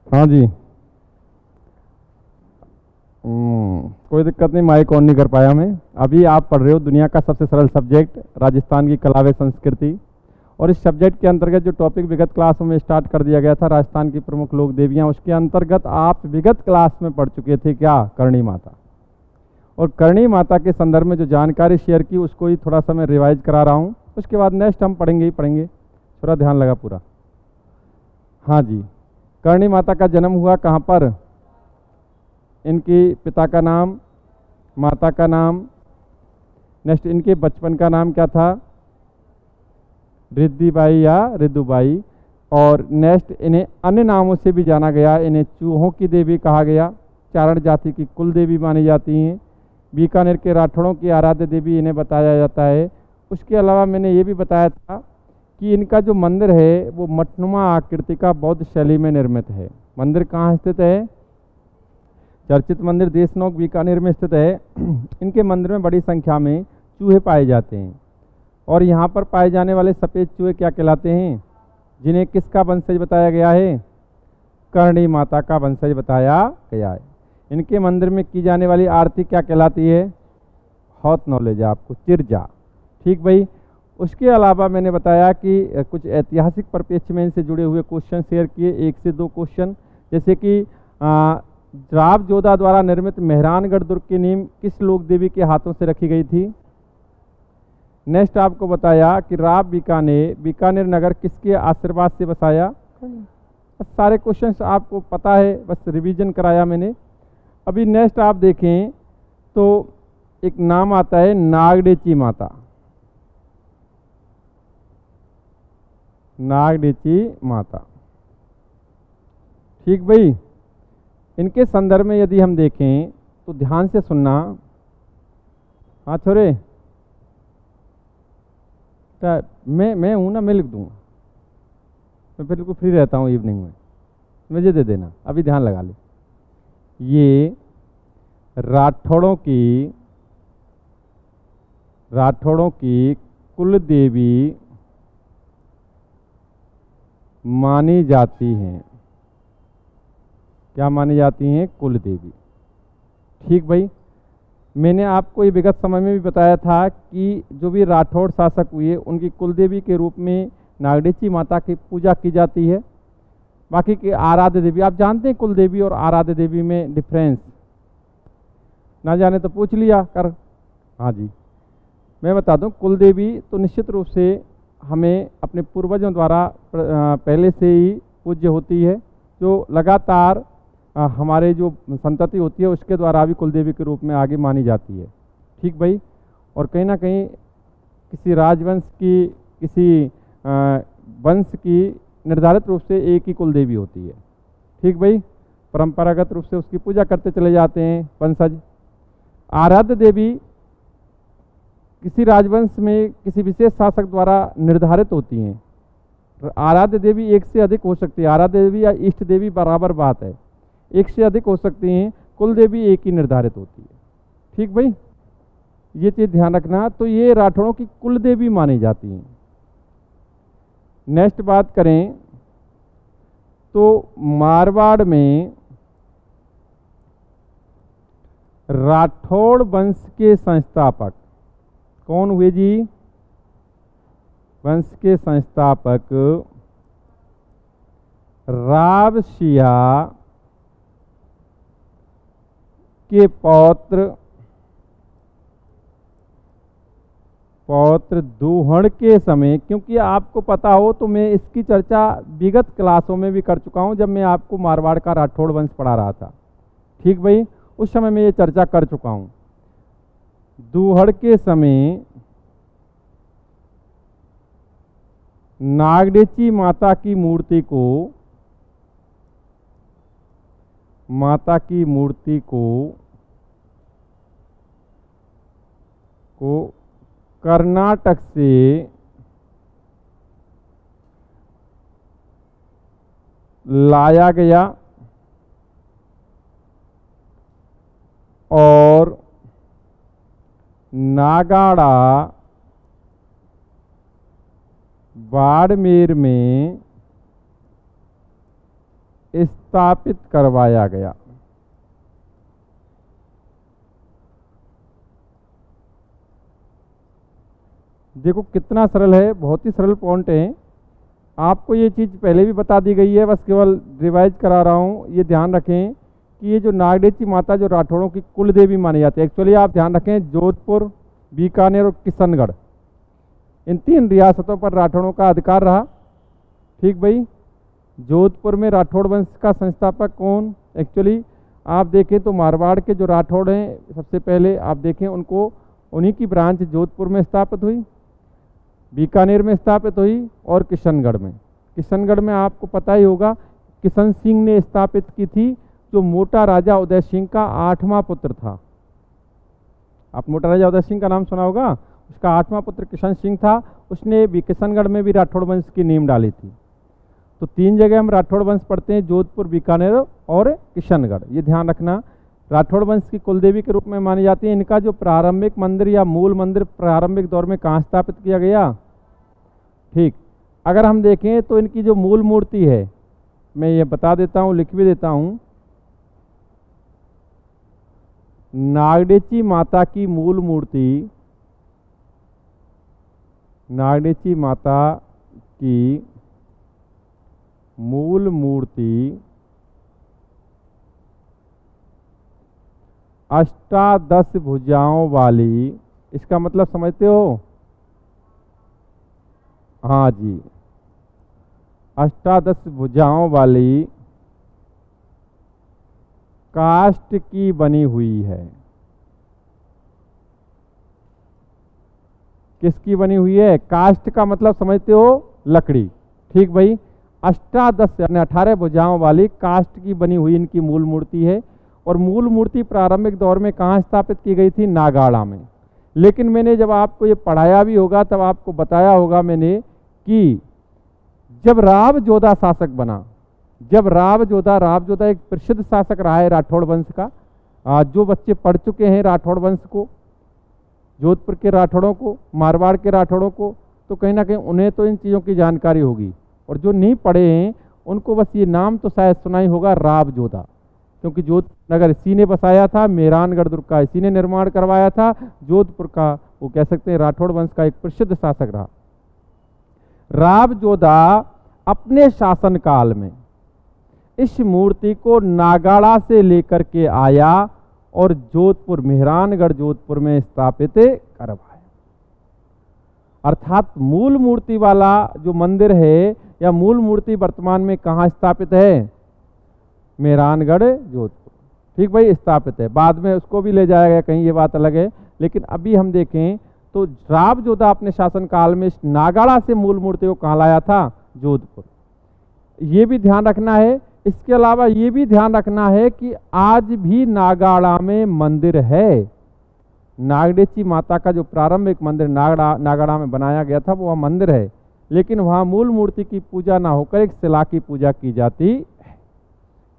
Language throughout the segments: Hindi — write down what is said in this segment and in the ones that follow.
हाँ जी। कोई दिक्कत नहीं, माइक ऑन नहीं कर पाया मैं। अभी आप पढ़ रहे हो दुनिया का सबसे सरल सब्जेक्ट राजस्थान की कला व संस्कृति। और इस सब्जेक्ट के अंतर्गत जो टॉपिक विगत क्लासों में स्टार्ट कर दिया गया था, राजस्थान की प्रमुख लोक देवियाँ, उसके अंतर्गत आप विगत क्लास में पढ़ चुके थे क्या? करणी माता। और करणी माता के संदर्भ में जो जानकारी शेयर की उसको ही थोड़ा सा मैं रिवाइज करा रहा हूँ। उसके बाद नेक्स्ट हम पढ़ेंगे ही पढ़ेंगे। थोड़ा ध्यान लगा पूरा। हाँ जी। करणी माता का जन्म हुआ कहाँ पर? इनके पिता का नाम, माता का नाम, नेक्स्ट इनके बचपन का नाम क्या था? रिद्धिबाई या रिद्धुबाई। और नेक्स्ट इन्हें अन्य नामों से भी जाना गया। इन्हें चूहों की देवी कहा गया। चारण जाति की कुल देवी मानी जाती हैं। बीकानेर के राठौड़ों की आराध्य देवी इन्हें बताया जाता है। उसके अलावा मैंने ये भी बताया था कि इनका जो मंदिर है वो मठनुमा आकृति का बौद्ध शैली में निर्मित है। मंदिर कहाँ स्थित है? चर्चित मंदिर देशनोक बीकानेर में स्थित है। इनके मंदिर में बड़ी संख्या में चूहे पाए जाते हैं। और यहाँ पर पाए जाने वाले सफ़ेद चूहे क्या कहलाते हैं? जिन्हें किसका वंशज बताया गया है? करणी माता का वंशज बताया गया है। इनके मंदिर में की जाने वाली आरती क्या कहलाती है? हॉट नॉलेज आपको, चिरजा। ठीक भाई। उसके अलावा मैंने बताया कि कुछ ऐतिहासिक परिप्रेक्ष्य में इनसे जुड़े हुए क्वेश्चन शेयर किए, 1 से 2 क्वेश्चन। जैसे कि राव जोधा द्वारा निर्मित मेहरानगढ़ दुर्ग की नींव किस लोक देवी के हाथों से रखी गई थी? नेक्स्ट आपको बताया कि राव बीकानेर नगर किसके आशीर्वाद से बसाया? बस सारे क्वेश्चंस आपको पता है, बस रिवीजन कराया मैंने। अभी नेक्स्ट आप देखें तो एक नाम आता है नागडेची माता। नागडेची माता। ठीक भाई। इनके संदर्भ में यदि हम देखें तो ध्यान से सुनना। हाँ छोरे, क्या मैं हूँ ना, मैं लिख दूंगा। मैं बिल्कुल फ्री रहता हूँ इवनिंग में, मुझे दे देना। अभी ध्यान लगा ले। ये राठौड़ों की कुल देवी मानी जाती हैं। क्या मानी जाती हैं? कुल देवी। ठीक भाई। मैंने आपको ये विगत समय में भी बताया था कि जो भी राठौड़ शासक हुए उनकी कुलदेवी के रूप में नागडेची माता की पूजा की जाती है। बाकी के आराध्य देवी आप जानते हैं, कुलदेवी और आराध्य देवी में डिफरेंस ना जाने तो पूछ लिया कर। हाँ जी, मैं बता दूं, कुलदेवी तो निश्चित रूप से हमें अपने पूर्वजों द्वारा पहले से ही पूज्य होती है, जो लगातार हमारे जो संतति होती है उसके द्वारा भी कुलदेवी के रूप में आगे मानी जाती है। ठीक भाई। और कहीं ना कहीं किसी राजवंश की, किसी वंश की निर्धारित रूप से एक ही कुलदेवी होती है। ठीक भाई। परंपरागत रूप से उसकी पूजा करते चले जाते हैं वंशज। आराध्य देवी किसी राजवंश में किसी विशेष शासक द्वारा निर्धारित होती हैं। आराध्य देवी एक से अधिक हो सकती है। आराध्य देवी या इष्ट देवी बराबर बात है, एक से अधिक हो सकती हैं। कुल देवी एक ही निर्धारित होती है। ठीक भाई, ये चीज ध्यान रखना। तो ये राठौड़ों की कुल देवी मानी जाती हैं। नेक्स्ट बात करें तो मारवाड़ में राठौड़ वंश के संस्थापक कौन हुए जी? वंश के संस्थापक राव सिया के पौत्र दूहड़ के समय, क्योंकि आपको पता हो तो मैं इसकी चर्चा विगत क्लासों में भी कर चुका हूं जब मैं आपको मारवाड़ का राठौड़ वंश पढ़ा रहा था। ठीक भाई, उस समय मैं ये चर्चा कर चुका हूं। दूहड़ के समय नागडेची माता की मूर्ति को कर्नाटक से लाया गया और नागाड़ा बाड़मेर में स्थापित करवाया गया। देखो कितना सरल है, बहुत ही सरल पॉइंट है। आपको ये चीज़ पहले भी बता दी गई है, बस केवल रिवाइज करा रहा हूँ। ये ध्यान रखें कि ये जो नागदेची माता जो राठौड़ों की कुल देवी मानी जाती है, एक्चुअली आप ध्यान रखें जोधपुर, बीकानेर और किशनगढ़, इन 3 रियासतों पर राठौड़ों का अधिकार रहा। ठीक भाई, जोधपुर में राठौड़ वंश का संस्थापक कौन? एक्चुअली आप देखें तो मारवाड़ के जो राठौड़ हैं, सबसे पहले आप देखें उनको, उन्हीं की ब्रांच जोधपुर में स्थापित हुई, बीकानेर में स्थापित हुई और किशनगढ़ में। किशनगढ़ में आपको पता ही होगा किशन सिंह ने स्थापित की थी, जो मोटा राजा उदय सिंह का 8वां पुत्र था। आप मोटा राजा उदय सिंह का नाम सुना होगा, उसका 8वां पुत्र किशन सिंह था। उसने भी किशनगढ़ में भी राठौड़ वंश की नींव डाली थी। तो 3 जगह हम राठौड़ वंश पढ़ते हैं, जोधपुर, बीकानेर और किशनगढ़। ये ध्यान रखना, राठौड़ वंश की कुलदेवी के रूप में मानी जाती है। इनका जो प्रारंभिक मंदिर या मूल मंदिर प्रारंभिक दौर में कहाँ स्थापित किया गया? ठीक, अगर हम देखें तो इनकी जो मूल मूर्ति है, मैं ये बता देता हूँ, लिख भी देता हूँ। नागदेची माता की मूल मूर्ति, नागदेची माता की मूल मूर्ति अष्टादश भुजाओं वाली, इसका मतलब समझते हो? हाँ जी, अष्टादश भुजाओं वाली काष्ठ की बनी हुई है। किसकी बनी हुई है? काष्ठ का मतलब समझते हो? लकड़ी। ठीक भाई, अष्टादश यानी 18 भुजाओं वाली काष्ठ की बनी हुई इनकी मूल मूर्ति है। और मूल मूर्ति प्रारंभिक दौर में कहाँ स्थापित की गई थी? नागाड़ा में। लेकिन मैंने जब आपको ये पढ़ाया भी होगा तब आपको बताया होगा मैंने कि जब राव जोधा शासक बना, जब राव जोधा एक प्रसिद्ध शासक रहा है राठौड़ वंश का। जो बच्चे पढ़ चुके हैं राठौड़ वंश को, जोधपुर के राठौड़ों को, मारवाड़ के राठौड़ों को, तो कहीं ना कहीं उन्हें तो इन चीज़ों की जानकारी होगी। और जो नहीं पढ़े हैं उनको बस ये नाम तो शायद सुना ही होगा, राव जोधा, क्योंकि जोधपुर नगर इसी ने बसाया था, मेहरानगढ़ दुर्ग का इसी ने निर्माण करवाया था। जोधपुर का वो कह सकते हैं राठौड़ वंश का एक प्रसिद्ध शासक रहा। राव जोधा अपने शासनकाल में इस मूर्ति को नागाड़ा से लेकर के आया और जोधपुर, मेहरानगढ़ जोधपुर में स्थापित करवाया। अर्थात मूल मूर्ति वाला जो मंदिर है या मूल मूर्ति वर्तमान में कहाँ स्थापित है? मेहरानगढ़ जोधपुर। ठीक भाई, स्थापित है। बाद में उसको भी ले जाया गया कहीं, ये बात अलग है। लेकिन अभी हम देखें तो राव जोधा अपने शासनकाल में इस नागाड़ा से मूल मूर्ति को कहाँ लाया था? जोधपुर। ये भी ध्यान रखना है। इसके अलावा ये भी ध्यान रखना है कि आज भी नागाड़ा में मंदिर है। नागदेची माता का जो प्रारंभिक मंदिर नागाड़ा में बनाया गया था, वो मंदिर है, लेकिन वहाँ मूल मूर्ति की पूजा ना होकर एक शिला की पूजा की जाती है।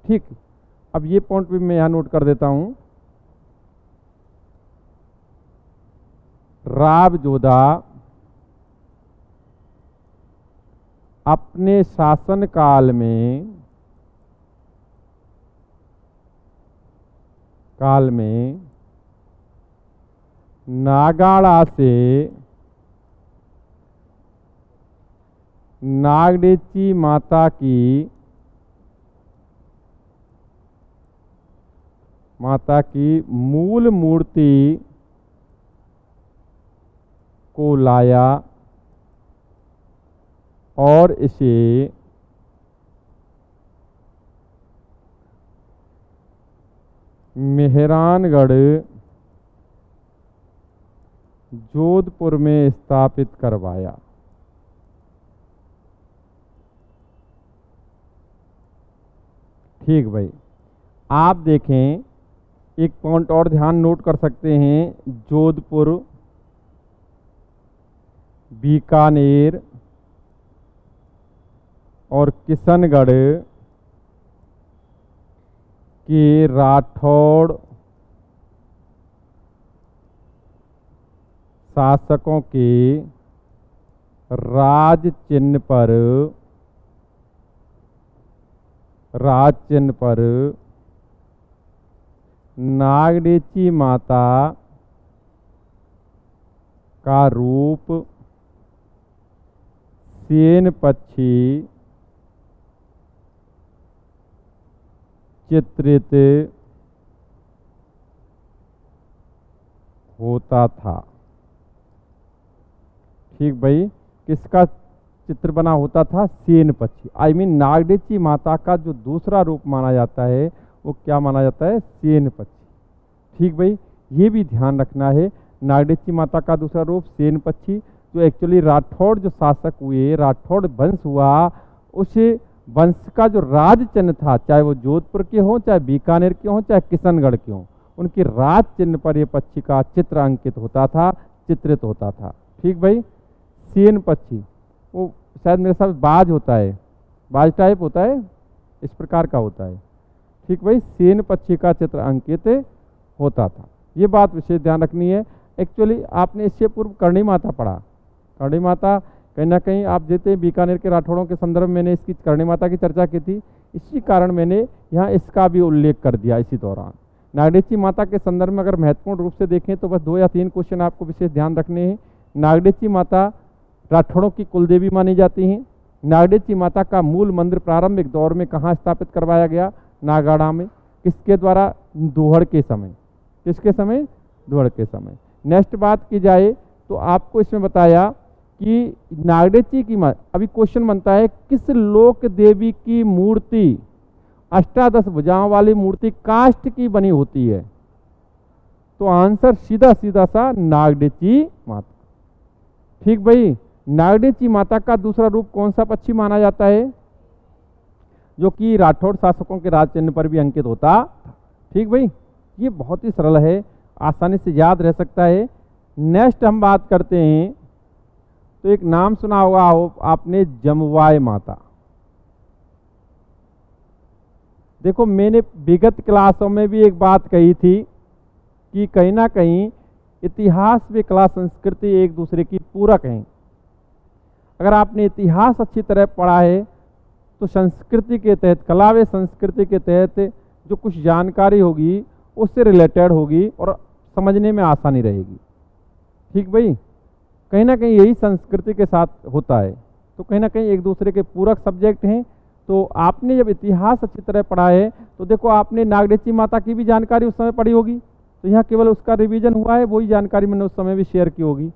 ठीक, अब ये पॉइंट भी मैं यहाँ नोट कर देता हूँ। राव जोधा अपने शासन काल में नागाड़ा से नागदेची माता की मूल मूर्ति को लाया और इसे मेहरानगढ़ जोधपुर में स्थापित करवाया। ठीक भाई, आप देखें एक पॉइंट और ध्यान नोट कर सकते हैं। जोधपुर, बीकानेर और किशनगढ़ के राठौड़ शासकों के राज चिन्ह पर राज चिन्ह पर नागडेची माता का रूप सेन पक्षी चित्रित होता था। ठीक भाई, किसका चित्र बना होता था? सेन पक्षी। आई मीन नागडेची माता का जो दूसरा रूप माना जाता है वो क्या माना जाता है? सेन पक्षी। ठीक भाई, ये भी ध्यान रखना है। नागडेची माता का दूसरा रूप सेन पक्षी, जो एक्चुअली राठौड़ जो शासक हुए, राठौड़ वंश हुआ, उस वंश का जो राज चिन्ह था, चाहे वो जोधपुर के हों, चाहे बीकानेर के हों, चाहे किशनगढ़ के हों, उनके राज चिन्ह पर ये पक्षी का चित्र अंकित होता था, चित्रित होता था। ठीक भाई, सेन पक्षी वो शायद मेरे साथ बाज होता है, बाज टाइप होता है, इस प्रकार का होता है। ठीक भाई, सेन पक्षी का चित्र अंकित होता था। ये बात विशेष ध्यान रखनी है। एक्चुअली आपने इससे पूर्व करणी माता पढ़ा। करणी माता कहीं ना कहीं आप देते बीकानेर के राठौड़ों के संदर्भ में मैंने इसकी करणी माता की चर्चा की थी, इसी कारण मैंने यहाँ इसका भी उल्लेख कर दिया इसी दौरान। नागडेची माता के संदर्भ में अगर महत्वपूर्ण रूप से देखें तो बस 2 या 3 क्वेश्चन आपको विशेष ध्यान रखने हैं। नागडेची माता राठौड़ों की कुलदेवी मानी जाती हैं। नागडेची माता का मूल मंदिर प्रारंभिक दौर में कहाँ स्थापित करवाया गया? नागाड़ा में। किसके द्वारा? दोहड़ के समय। किसके समय? दोहड़ के समय। नेक्स्ट बात की जाए तो आपको इसमें बताया कि नागडेची की अभी क्वेश्चन बनता है, किस लोक देवी की मूर्ति अष्टादश भुजाओं वाली मूर्ति काष्ठ की बनी होती है? तो आंसर सीधा सीधा सा नागडेची माता। ठीक भाई, नागडेची माता का दूसरा रूप कौन सा पक्षी माना जाता है? जो कि राठौड़ शासकों के राज चिन्ह पर भी अंकित होता। ठीक भाई, ये बहुत ही सरल है, आसानी से याद रह सकता है। नेक्स्ट हम बात करते हैं तो एक नाम सुना होगा आपने, जमवाय माता। देखो, मैंने विगत क्लासों में भी एक बात कही थी कि कहीं ना कहीं इतिहास व कला संस्कृति एक दूसरे की पूरक हैं। अगर आपने इतिहास अच्छी तरह पढ़ा है तो संस्कृति के तहत, कला व संस्कृति के तहत जो कुछ जानकारी होगी उससे रिलेटेड होगी और समझने में आसानी रहेगी। ठीक भाई, कहीं ना कहीं यही संस्कृति के साथ होता है, तो कहीं ना कहीं एक दूसरे के पूरक सब्जेक्ट हैं। तो आपने जब इतिहास अच्छी तरह पढ़ा है तो देखो, आपने नागडेची माता की भी जानकारी उस समय पढ़ी होगी, तो यहाँ केवल उसका रिवीजन हुआ है, वही जानकारी मैंने उस समय भी शेयर की होगी।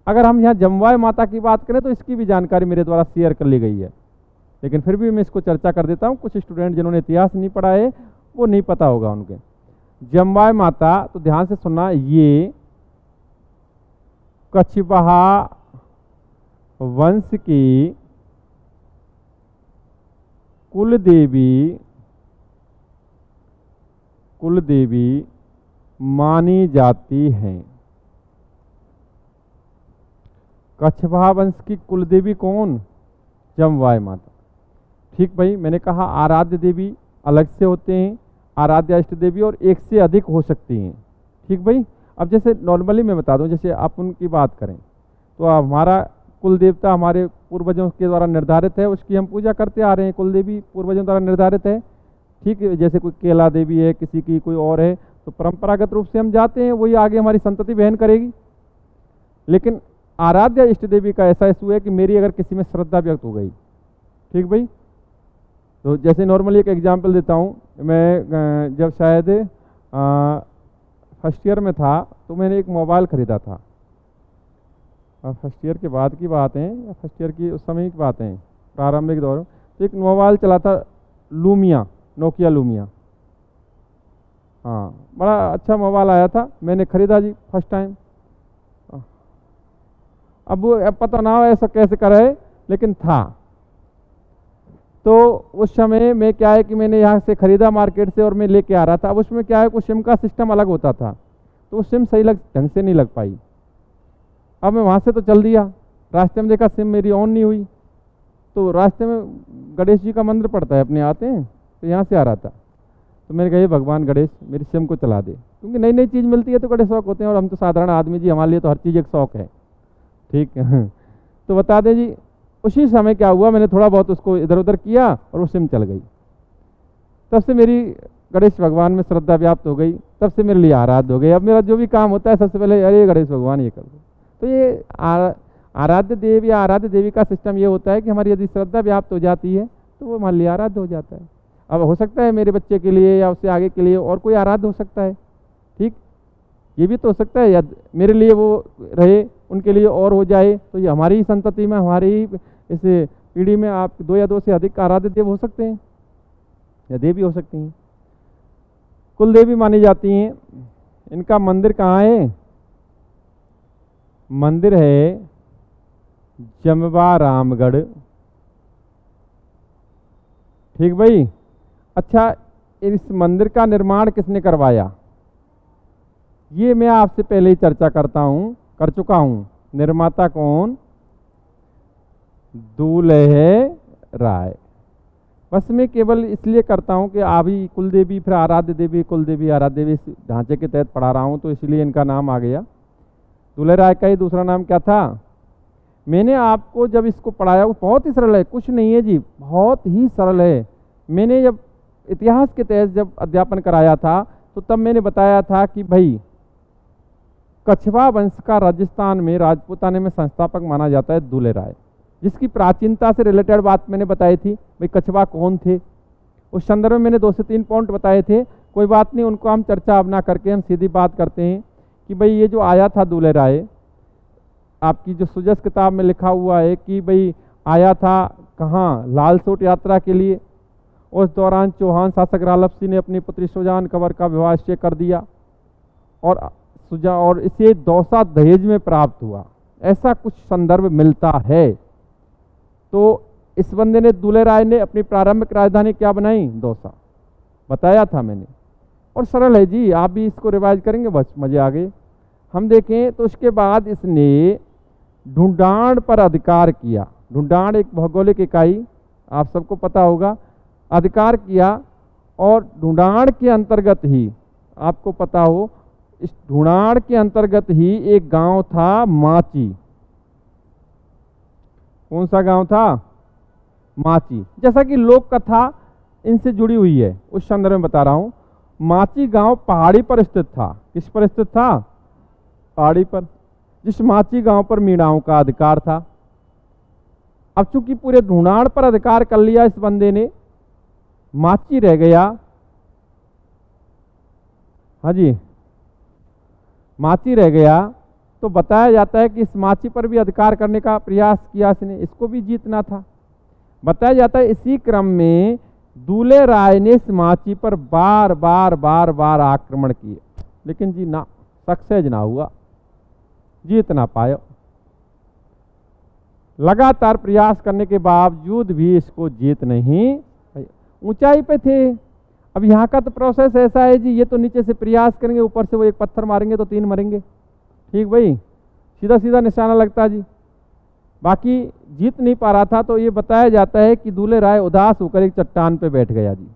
अगर हम यहाँ जमवाय माता की बात करें तो इसकी भी जानकारी मेरे द्वारा शेयर कर ली गई है, लेकिन फिर भी मैं इसको चर्चा कर देता हूँ। कुछ स्टूडेंट जिन्होंने इतिहास नहीं पढ़ा है वो नहीं पता होगा उनके। जमवाय माता, तो ध्यान से सुनना, ये कछवाहा वंश की कुलदेवी मानी जाती हैं। कछवाहा वंश की कुलदेवी कौन? जमवाय माता। ठीक भाई, मैंने कहा आराध्य देवी अलग से होते हैं, आराध्य इष्ट देवी और एक से अधिक हो सकती हैं। ठीक भाई, अब जैसे नॉर्मली मैं बता दूं, जैसे आप उनकी बात करें तो हमारा कुल देवता हमारे पूर्वजों के द्वारा निर्धारित है, उसकी हम पूजा करते आ रहे हैं, कुल देवी पूर्वजों द्वारा निर्धारित है। ठीक है, जैसे कोई केला देवी है, किसी की कोई और है, तो परंपरागत रूप से हम जाते हैं, वही आगे हमारी संतति बहन करेगी। लेकिन आराध्य इष्ट देवी का ऐसा इशू है कि मेरी अगर किसी में श्रद्धा व्यक्त हो गई, ठीक भाई, तो जैसे नॉर्मली एक एग्जाम्पल देता हूँ, मैं जब शायद फर्स्ट ईयर में था तो मैंने एक मोबाइल ख़रीदा था। फर्स्ट ईयर के बाद की बात है या फर्स्ट ईयर की उस समय की बात है, प्रारंभिक दौर में, तो एक मोबाइल चला था लूमिया, नोकिया लूमिया। हाँ, बड़ा अच्छा मोबाइल आया था, मैंने ख़रीदा जी फर्स्ट टाइम। अब वो पता ना हो ऐसा कैसे करे, लेकिन था। तो उस समय में क्या है कि मैंने यहाँ से ख़रीदा मार्केट से और मैं लेके आ रहा था। अब उसमें क्या है, कुछ सिम का सिस्टम अलग होता था, तो वो सिम सही ढंग से नहीं लग पाई। अब मैं वहाँ से तो चल दिया, रास्ते में देखा सिम मेरी ऑन नहीं हुई, तो रास्ते में गणेश जी का मंदिर पड़ता है, अपने आते हैं, तो यहाँ से आ रहा था, तो मैंने कहा ये भगवान गणेश मेरी सिम को चला दे, क्योंकि नई नई चीज़ मिलती है तो बड़े शौक होते हैं, और हम तो साधारण आदमी जी, हमारे लिए तो हर चीज़ एक शौक है। ठीक है, तो बता दें जी, उसी समय क्या हुआ, मैंने थोड़ा बहुत उसको इधर उधर किया और वो सिम चल गई। तब से मेरी गणेश भगवान में श्रद्धा व्याप्त हो गई, तब से मेरे लिए आराध्य हो गए। अब मेरा जो भी काम होता है सबसे पहले अरे गणेश भगवान ये कर दो। तो ये आराध्य देव या आराध्य देवी का सिस्टम ये होता है कि हमारी यदि श्रद्धा व्याप्त हो जाती है तो वो हमारे लिए आराध्य हो जाता है। अब हो सकता है मेरे बच्चे के लिए या उससे आगे के लिए और कोई आराध्य हो सकता है, ठीक, ये भी तो हो सकता है, या मेरे लिए वो रहे उनके लिए और हो जाए, तो ये हमारी ही संतति में, हमारी ही इस पीढ़ी में आप 2 या 2 से अधिक आराध्य देव हो सकते हैं या देवी हो सकती हैं। कुल देवी मानी जाती हैं। इनका मंदिर कहाँ है? मंदिर है जमवा रामगढ़, ठीक भाई। अच्छा, इस मंदिर का निर्माण किसने करवाया? ये मैं आपसे पहले ही चर्चा कर चुका हूं। निर्माता कौन? दुलहराय। बस मैं केवल इसलिए करता हूं कि अभी कुलदेवी फिर आराध्य देवी, कुलदेवी आराध्य देवी इस ढांचे के तहत पढ़ा रहा हूं, तो इसलिए इनका नाम आ गया। दुलहराय का ही दूसरा नाम क्या था? मैंने आपको जब इसको पढ़ाया, वो बहुत ही सरल है, कुछ नहीं है जी, बहुत ही सरल है। मैंने जब इतिहास के तहत जब अध्यापन कराया था तो तब मैंने बताया था कि भाई कछवा वंश का राजस्थान में राजपूताने में संस्थापक माना जाता है दुलहराय, जिसकी प्राचीनता से रिलेटेड बात मैंने बताई थी। भाई कछवा कौन थे, उस संदर्भ में मैंने 2 से 3 पॉइंट बताए थे। कोई बात नहीं, उनको हम चर्चा अब ना करके हम सीधी बात करते हैं कि भाई ये जो आया था दुलहराय, आपकी जो सुजस किताब में लिखा हुआ है कि भाई आया था कहाँ? लालसोट यात्रा के लिए। उस दौरान चौहान शासक रालभ सिंह ने अपनी पुत्री सुजान कंवर का विवाह निश्चय कर दिया और इसे दौसा दहेज में प्राप्त हुआ, ऐसा कुछ संदर्भ मिलता है। तो इस बंदे ने, दुलहराय ने, अपनी प्रारंभिक राजधानी क्या बनाई? दौसा, बताया था मैंने। और सरल है जी, आप भी इसको रिवाइज करेंगे बस मजे आ गए। हम देखें तो उसके बाद इसने ढूंढाड़ पर अधिकार किया। ढूंढाड़ एक भौगोलिक इकाई, आप सबको पता होगा, अधिकार किया। और ढूंढाड़ के अंतर्गत ही, आपको पता हो, इस ढूंढाड़ के अंतर्गत ही एक गांव था माची। कौन सा गांव था? माची। जैसा कि लोक कथा इनसे जुड़ी हुई है, उस संदर्भ में बता रहा हूं। माची गांव पहाड़ी पर स्थित था। किस पर स्थित था? पहाड़ी पर। जिस माची गांव पर मीणाओं का अधिकार था। अब चूंकि पूरे ढूंढाड़ पर अधिकार कर लिया इस बंदे ने, माची रह गया। हाँ जी, माची रह गया, तो बताया जाता है कि इस माची पर भी अधिकार करने का प्रयास किया इसने, इसको भी जीतना था। बताया जाता है इसी क्रम में दुलहराय ने इस माची पर बार बार आक्रमण किए, लेकिन जी ना, सक्सेस ना हुआ, जीत ना पाया। लगातार प्रयास करने के बावजूद भी इसको जीत नहीं। ऊंचाई पे थे। अब यहाँ का तो प्रोसेस ऐसा है जी, ये तो नीचे से प्रयास करेंगे, ऊपर से वो एक पत्थर मारेंगे तो 3 मरेंगे, ठीक भाई, सीधा सीधा निशाना लगता जी। बाकी जीत नहीं पा रहा था, तो ये बताया जाता है कि दुलहराय उदास होकर एक चट्टान पे बैठ गया जी,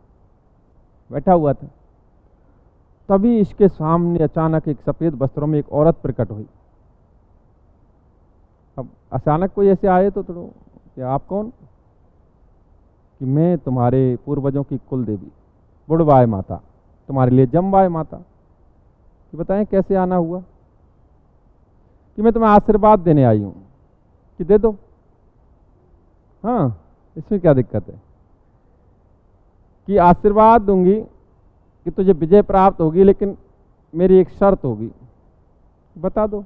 बैठा हुआ था। तभी इसके सामने अचानक एक सफेद वस्त्रों में एक औरत प्रकट हुई। अब अचानक कोई ऐसे आए तो कि आप कौन? कि मैं तुम्हारे पूर्वजों की कुल देवी बुढ़वाय माता, तुम्हारे लिए जमवाय माता। कि बताएं कैसे आना हुआ? कि मैं तुम्हें आशीर्वाद देने आई हूं, कि दे दो। हाँ, इसमें क्या दिक्कत है? कि आशीर्वाद दूंगी कि तुझे विजय प्राप्त होगी, लेकिन मेरी एक शर्त होगी। बता दो।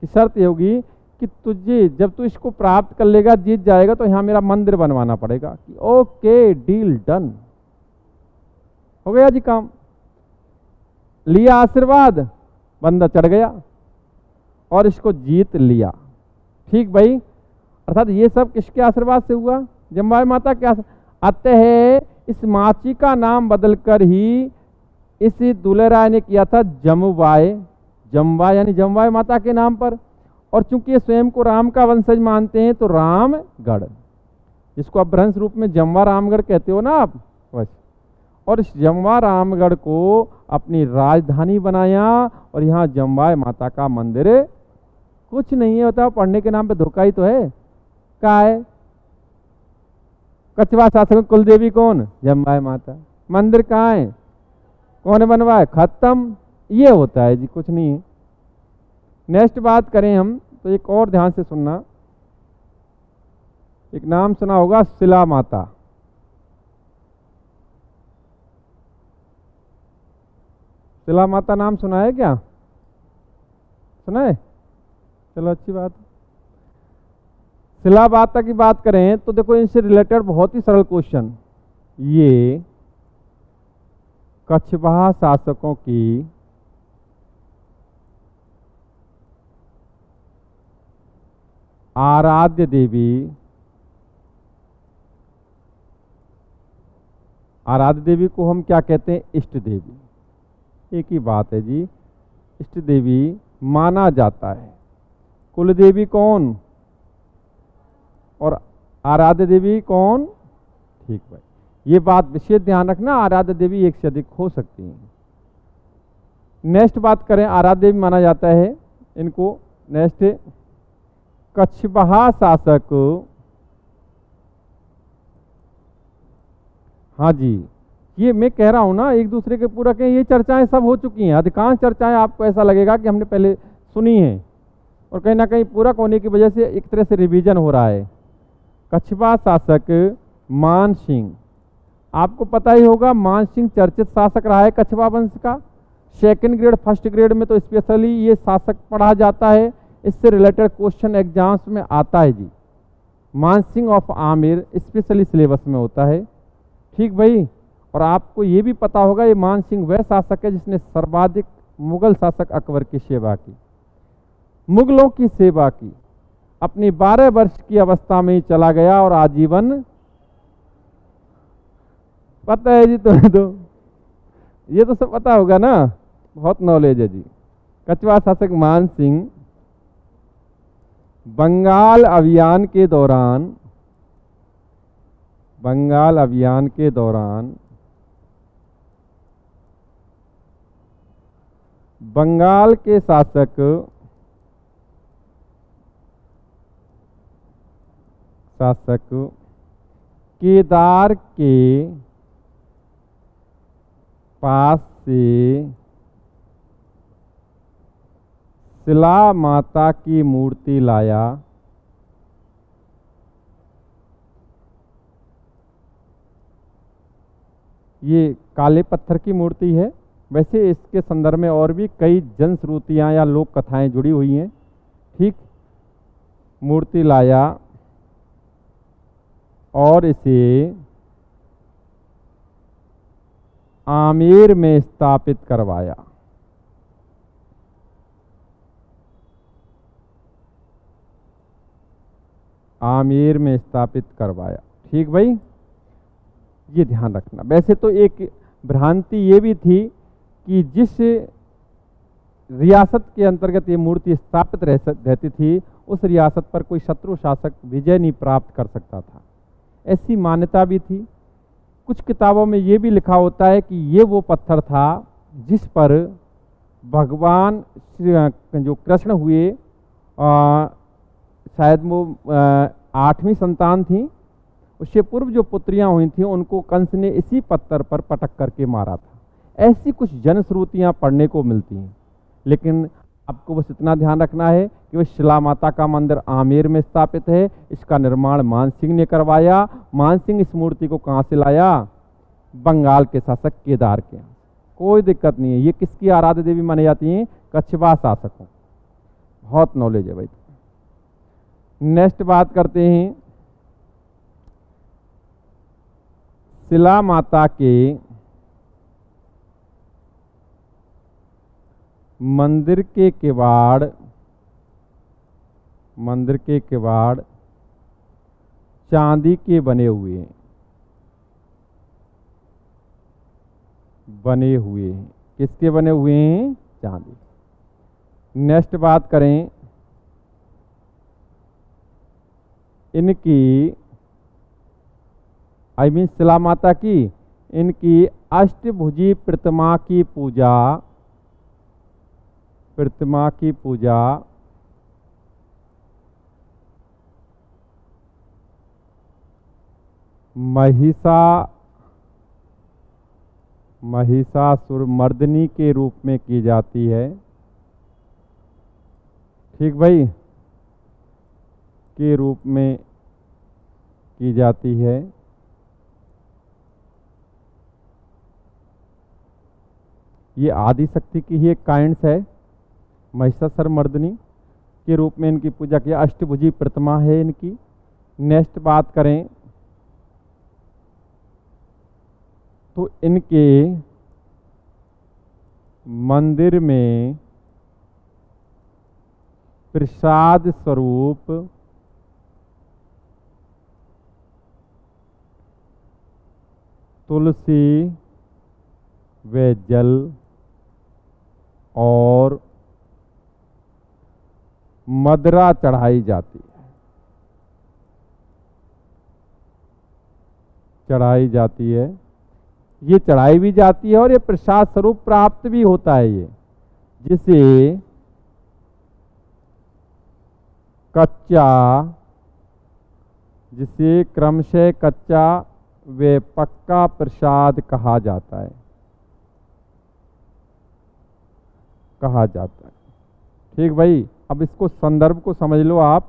कि शर्त ये होगी कि तुझे, जब तू इसको प्राप्त कर लेगा, जीत जाएगा, तो यहाँ मेरा मंदिर बनवाना पड़ेगा। कि ओके, डील डन, हो गया जी काम। लिया आशीर्वाद, बंदा चढ़ गया और इसको जीत लिया। ठीक भाई, अर्थात ये सब किसके आशीर्वाद से हुआ? जमवाय माता के अतः इस माची का नाम बदलकर ही इस दुलहराय ने किया था जमवाय। जमवाय यानी जमवाय माता के नाम पर। और चूंकि ये स्वयं को राम का वंशज मानते हैं, तो रामगढ़, जिसको अपभ्रंश रूप में जमवा रामगढ़ कहते हो ना आप, बस। और इस जमवा रामगढ़ को अपनी राजधानी बनाया और यहाँ जमवाय माता का मंदिर। कुछ नहीं है, बताओ, पढ़ने के नाम पे धोखा ही तो है। क्या है? कछवा शासक कुल देवी कौन? जम्बाई माता। मंदिर कहाँ है? कौन बनवाए? खत्म। ये होता है जी, कुछ नहीं है। नेक्स्ट बात करें हम तो एक और ध्यान से सुनना, एक नाम सुना होगा शिला माता। शिला माता नाम सुना है क्या? सुना है? चलो अच्छी बात। शिला माता की बात करें तो देखो इनसे रिलेटेड बहुत ही सरल क्वेश्चन। ये कछवाहा शासकों की आराध्य देवी, आराध्य देवी को हम क्या कहते हैं? इष्ट देवी। एक ही बात है जी, इष्ट देवी माना जाता है। कुल देवी कौन और आराध्य देवी कौन? ठीक भाई, ये बात विशेष ध्यान रखना, आराध्य देवी एक से अधिक हो सकती है। नेक्स्ट बात करें, आराध्य देवी माना जाता है इनको। नेक्स्ट है कछवाहा शासक। हाँ जी, ये मैं कह रहा हूं ना, एक दूसरे के पूरक हैं। ये चर्चाएं सब हो चुकी हैं, अधिकांश चर्चाएं आपको ऐसा लगेगा कि हमने पहले सुनी है और कहीं ना कहीं पूरक होने की वजह से एक तरह से रिवीजन हो रहा है। कछवाहा शासक मान सिंह, आपको पता ही होगा, मान सिंह चर्चित शासक रहा है कछवाहा वंश का। सेकंड ग्रेड फर्स्ट ग्रेड में तो स्पेशली ये शासक पढ़ा जाता है, इससे रिलेटेड क्वेश्चन एग्जाम्स में आता है जी। मान Singh of Amer specially syllabus में होता है। ठीक भाई, और आपको ये भी पता होगा ये मान सिंह वह शासक है जिसने सर्वाधिक मुगल शासक अकबर की सेवा की, मुगलों की सेवा की। अपनी 12 वर्ष की अवस्था में ही चला गया और आजीवन, पता है जी तुम्हें तो, ये तो सब पता होगा ना, बहुत नॉलेज है जी। कछवाहा शासक मान सिंह बंगाल अभियान के दौरान, बंगाल अभियान के दौरान बंगाल के शासक केदार के पास से शिला माता की मूर्ति लाया। ये काले पत्थर की मूर्ति है। वैसे इसके संदर्भ में और भी कई जनश्रुतियाँ या लोक कथाएं जुड़ी हुई हैं। ठीक, मूर्ति लाया और इसे आमेर में स्थापित करवाया। आमेर में स्थापित करवाया। ठीक भाई, ये ध्यान रखना। वैसे तो एक भ्रांति ये भी थी कि जिस रियासत के अंतर्गत ये मूर्ति स्थापित रहती थी उस रियासत पर कोई शत्रु शासक विजय नहीं प्राप्त कर सकता था, ऐसी मान्यता भी थी। कुछ किताबों में ये भी लिखा होता है कि ये वो पत्थर था जिस पर भगवान जो कृष्ण हुए, शायद वो 8वीं संतान थी, उससे पूर्व जो पुत्रियां हुई थी उनको कंस ने इसी पत्थर पर पटक करके मारा था। ऐसी कुछ जनश्रुतियां पढ़ने को मिलती हैं। लेकिन आपको बस इतना ध्यान रखना है कि वह शिला माता का मंदिर आमेर में स्थापित है। इसका निर्माण मान सिंह ने करवाया। मान सिंह इस मूर्ति को कहाँ से लाया? बंगाल के शासक केदार के यहाँ। कोई दिक्कत नहीं है। ये किसकी आराध्य देवी मानी जाती हैं? कछवाहा शासकों। बहुत नॉलेज है भाई। नेक्स्ट बात करते हैं शिला माता के मंदिर के किवाड़ चांदी के बने हुए हैं। किसके बने हुए हैं? चांदी। नेक्स्ट बात करें इनकी शिला माता की, इनकी अष्टभुजी प्रतिमा की पूजा महिषासुरमर्दिनी के रूप में की जाती है। ठीक भाई, के रूप में की जाती है। ये आदि शक्ति की ही एक काइंड्स है। महिषासुरमर्दिनी के रूप में इनकी पूजा की, अष्टभुजी प्रतिमा है इनकी। नेक्स्ट बात करें तो इनके मंदिर में प्रसाद स्वरूप तुलसी व जल और मदरा चढ़ाई जाती है। चढ़ाई जाती है, ये चढ़ाई भी जाती है और ये प्रसाद स्वरूप प्राप्त भी होता है। ये जिसे कच्चा, जिसे क्रमशः कच्चा व पक्का प्रसाद कहा जाता है। कहा जाता है। ठीक भाई, अब इसको संदर्भ को समझ लो आप,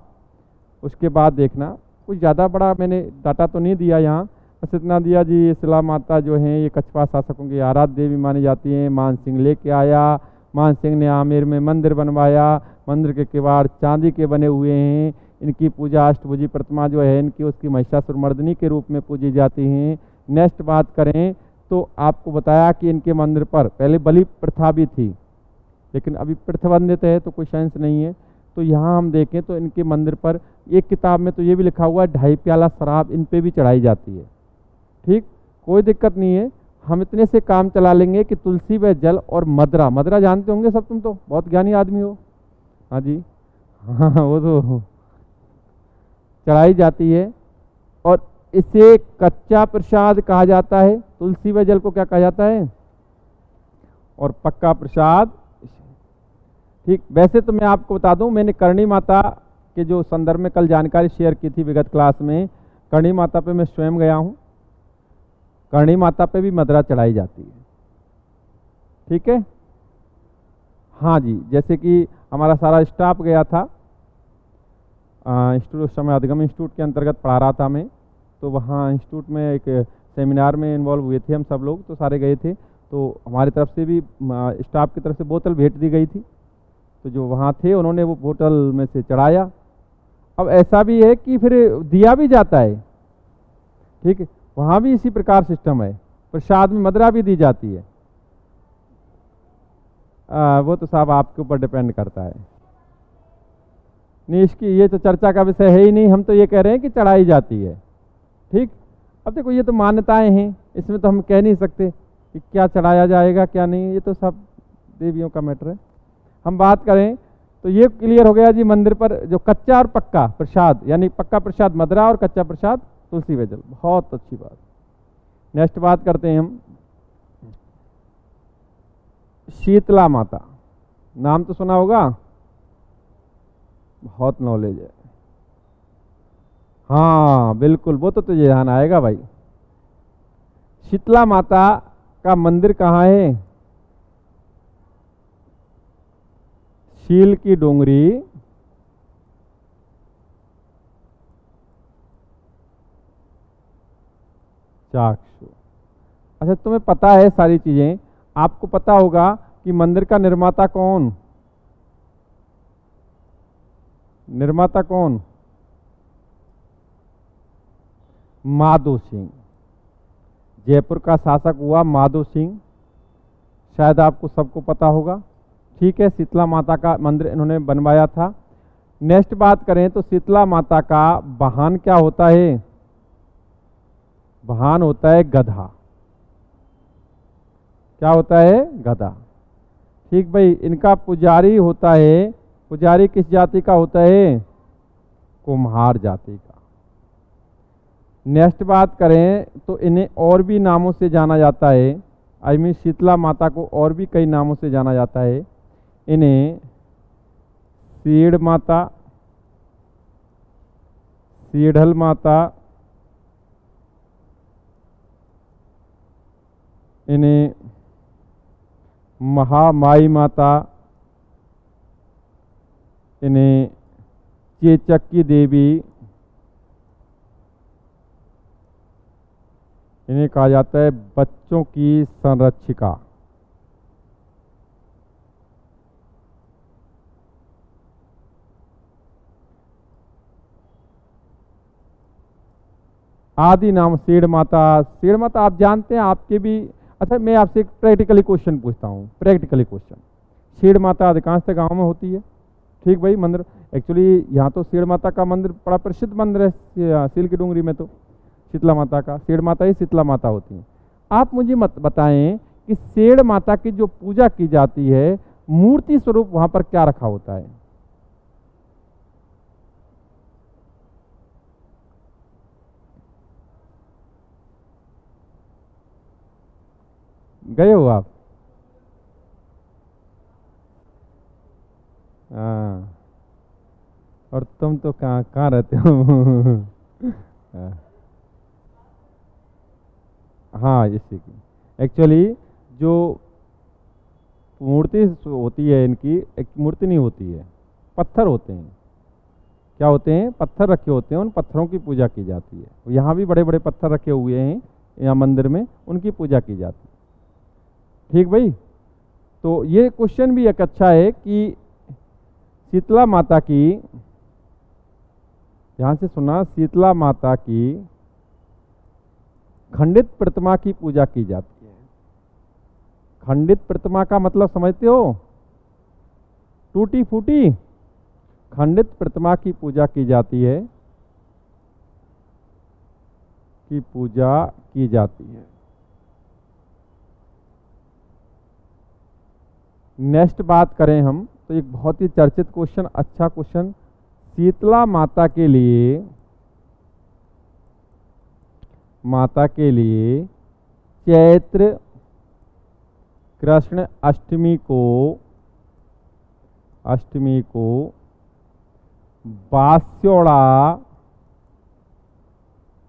उसके बाद देखना। कुछ ज़्यादा बड़ा मैंने डाटा तो नहीं दिया यहाँ, बस इतना दिया जी। ये शिला माता जो है ये कछवा शासकों की आराध्य देवी मानी जाती है। मान सिंह लेके आया, मान सिंह ने आमेर में मंदिर बनवाया। मंदिर के किवाड़ चांदी के बने हुए हैं। इनकी पूजा अष्टभुजी प्रतिमा जो है इनकी, उसकी महिषासुरमर्दिनी के रूप में पूजी जाती हैं। नेक्स्ट बात करें तो आपको बताया कि इनके मंदिर पर पहले बलि प्रथा भी थी, लेकिन अभी प्रतिबंधित है तो कोई सेंस नहीं है। तो यहाँ हम देखें तो इनके मंदिर पर एक किताब में तो ये भी लिखा हुआ है 2.5 प्याला शराब इन पे भी चढ़ाई जाती है। ठीक, कोई दिक्कत नहीं है, हम इतने से काम चला लेंगे कि तुलसी व जल और मदरा, मदरा जानते होंगे सब, तुम तो बहुत ज्ञानी आदमी हो। हाँ जी, हाँ वो तो चढ़ाई जाती है। और इसे कच्चा प्रसाद कहा जाता है। तुलसी व जल को क्या कहा जाता है? और पक्का प्रसाद। ठीक, वैसे तो मैं आपको बता दूं, मैंने करणी माता के जो संदर्भ में कल जानकारी शेयर की थी विगत क्लास में, करणी माता पे मैं स्वयं गया हूं। करणी माता पे भी मदरा चढ़ाई जाती है। ठीक है, हाँ जी, जैसे कि हमारा सारा स्टाफ गया था इंस्टीट्यूट, उस समय अधिगम इंस्टीट्यूट के अंतर्गत पढ़ा रहा था मैं, तो वहाँ इंस्टीट्यूट में एक सेमिनार में इन्वॉल्व हुए थे हम सब लोग, तो सारे गए थे। तो हमारी तरफ से भी स्टाफ की तरफ से बोतल भेंट दी गई थी, तो जो वहाँ थे उन्होंने वो बोतल में से चढ़ाया। अब ऐसा भी है कि फिर दिया भी जाता है। ठीक है, वहाँ भी इसी प्रकार सिस्टम है, प्रसाद में मदरा भी दी जाती है। वो तो साहब आपके ऊपर डिपेंड करता है। नहीं, इसकी ये तो चर्चा का विषय है ही नहीं, हम तो ये कह रहे हैं कि चढ़ाई जाती है। ठीक, अब देखो ये तो मान्यताएं हैं, इसमें तो हम कह नहीं सकते कि क्या चढ़ाया जाएगा क्या नहीं, ये तो सब देवियों का मैटर है। हम बात करें तो ये क्लियर हो गया जी, मंदिर पर जो कच्चा और पक्का प्रसाद, यानी पक्का प्रसाद मदरा और कच्चा प्रसाद तुलसी व जल। बहुत अच्छी बात। नेक्स्ट बात करते हैं हम शीतला माता। नाम तो सुना होगा, बहुत नॉलेज है। हाँ बिल्कुल, वो तो तुझे ध्यान आएगा भाई। शीतला माता का मंदिर कहाँ है? शील की डोंगरी, चाक्षु। अच्छा, तुम्हें पता है सारी चीजें, आपको पता होगा कि मंदिर का निर्माता कौन? निर्माता कौन? माधो सिंह। जयपुर का शासक हुआ माधो सिंह, शायद आपको सबको पता होगा। ठीक है, शीतला माता का मंदिर इन्होंने बनवाया था। नेक्स्ट बात करें तो शीतला माता का वाहन क्या होता है? वाहन होता है गधा। क्या होता है? गधा। ठीक भाई, इनका पुजारी होता है, पुजारी किस जाति का होता है? कुम्हार जाति का। नेक्स्ट बात करें तो इन्हें और भी नामों से जाना जाता है। आई मीन शीतला माता को और भी कई नामों से जाना जाता है। इन्हें सीड़ माता, सीढ़ल माता, इन्हें महामाई माता, इन्हें चेचक की देवी, इन्हें कहा जाता है बच्चों की संरक्षिका। आदि नाम सेठ माता। सेठ माता आप जानते हैं, आपके भी। अच्छा, मैं आपसे एक प्रैक्टिकली क्वेश्चन पूछता हूँ, प्रैक्टिकली क्वेश्चन। सेठ माता अधिकांशतः गांव में होती है, ठीक भाई। मंदिर एक्चुअली यहाँ तो सेठ माता का मंदिर बड़ा प्रसिद्ध मंदिर है, सील की डूंगरी में तो शीतला माता का, सेठ माता ही शीतला माता होती हैं। आप मुझे मत बताएं कि सेठ माता की जो पूजा की जाती है, मूर्ति स्वरूप वहां पर क्या रखा होता है? गए हो आप? हाँ, और तुम तो कहाँ कहाँ रहते हो? हाँ, इसी की एक्चुअली जो मूर्ति होती है, इनकी एक मूर्ति नहीं होती है, पत्थर होते हैं। क्या होते हैं? पत्थर रखे होते हैं, उन पत्थरों की पूजा की जाती है। यहाँ भी बड़े बड़े पत्थर रखे हुए हैं यहाँ मंदिर में, उनकी पूजा की जाती है, ठीक भाई। तो ये क्वेश्चन भी एक अच्छा है कि शीतला माता की, ध्यान से सुना, शीतला माता की खंडित प्रतिमा की पूजा की जाती है। खंडित प्रतिमा का मतलब समझते हो? टूटी फूटी। खंडित प्रतिमा की पूजा की जाती है, की पूजा की जाती है। नेक्स्ट बात करें हम, तो एक बहुत ही चर्चित क्वेश्चन, अच्छा क्वेश्चन। शीतला माता के लिए, चैत्र कृष्ण अष्टमी को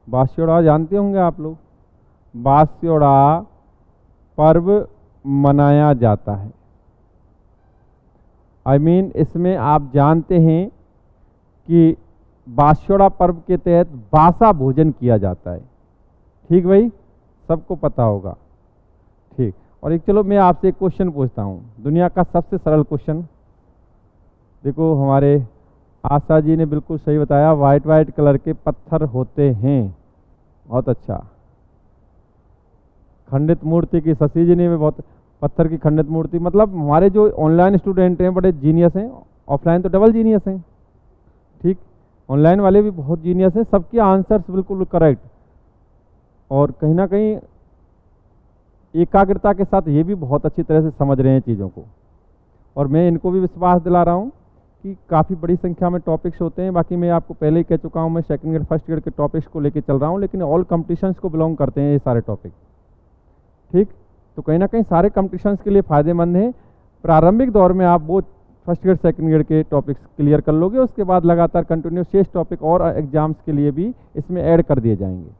बास्योड़ा जानते होंगे आप लोग, बास्योड़ा पर्व मनाया जाता है। इसमें आप जानते हैं कि बास्योड़ा पर्व के तहत बासा भोजन किया जाता है, ठीक भाई, सबको पता होगा, ठीक। और एक चलो मैं आपसे एक क्वेश्चन पूछता हूँ, दुनिया का सबसे सरल क्वेश्चन। देखो हमारे आशा जी ने बिल्कुल सही बताया, वाइट वाइट कलर के पत्थर होते हैं, बहुत अच्छा। खंडित मूर्ति की, शशि जी ने भी बहुत, पत्थर की खंडित मूर्ति, मतलब हमारे जो ऑनलाइन स्टूडेंट हैं बड़े जीनियस हैं, ऑफलाइन तो डबल जीनियस हैं, ठीक। ऑनलाइन वाले भी बहुत जीनियस हैं, सबके आंसर्स बिल्कुल करेक्ट, और कहीं ना कहीं एकाग्रता के साथ ये भी बहुत अच्छी तरह से समझ रहे हैं चीज़ों को। और मैं इनको भी विश्वास दिला रहा हूँ कि काफ़ी बड़ी संख्या में टॉपिक्स होते हैं। बाकी मैं आपको पहले ही कह चुका हूँ, मैं सेकंड ग्रेड फर्स्ट ग्रेड के टॉपिक्स को लेके चल रहा हूँ, लेकिन ऑल कॉम्पिटिशन्स को बिलोंग करते हैं ये सारे टॉपिक, ठीक। तो कहीं ना कहीं सारे कॉम्पिटिशन्स के लिए फ़ायदेमंद है। प्रारंभिक दौर में आप वो फर्स्ट ग्रेड सेकंड ग्रेड के टॉपिक्स क्लियर कर लोगे, उसके बाद लगातार कंटिन्यू शेष टॉपिक और एग्जाम्स के लिए भी इसमें ऐड कर दिए जाएंगे।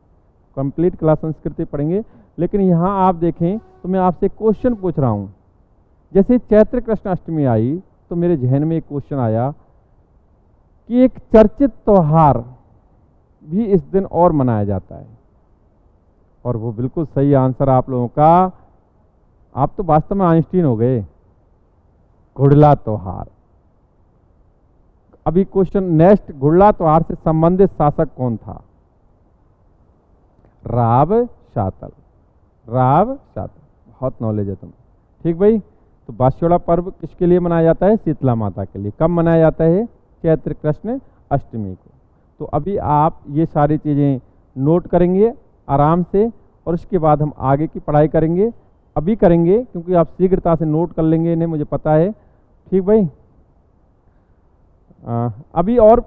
कंप्लीट क्लास संस्कृति पढ़ेंगे। लेकिन यहाँ आप देखें तो मैं आपसे क्वेश्चन पूछ रहा हूँ, जैसे चैत्र कृष्ण अष्टमी आई तो मेरे जहन में एक क्वेश्चन आया कि एक चर्चित त्योहार भी इस दिन और मनाया जाता है, और वो बिल्कुल सही आंसर आप लोगों का, आप तो वास्तव में आइंस्टीन हो गए, घुड़ला त्योहार। अभी क्वेश्चन नेक्स्ट, घुड़ला त्योहार से संबंधित शासक कौन था? राव शातल, बहुत नॉलेज है तुम्हें, ठीक भाई। तो बास्योड़ा पर्व किसके लिए मनाया जाता है? शीतला माता के लिए। कब मनाया जाता है? चैत्र कृष्ण अष्टमी को। तो अभी आप ये सारी चीज़ें नोट करेंगे आराम से, और उसके बाद हम आगे की पढ़ाई करेंगे। अभी करेंगे क्योंकि आप शीघ्रता से नोट कर लेंगे इन्हें, मुझे पता है, ठीक भाई। अभी और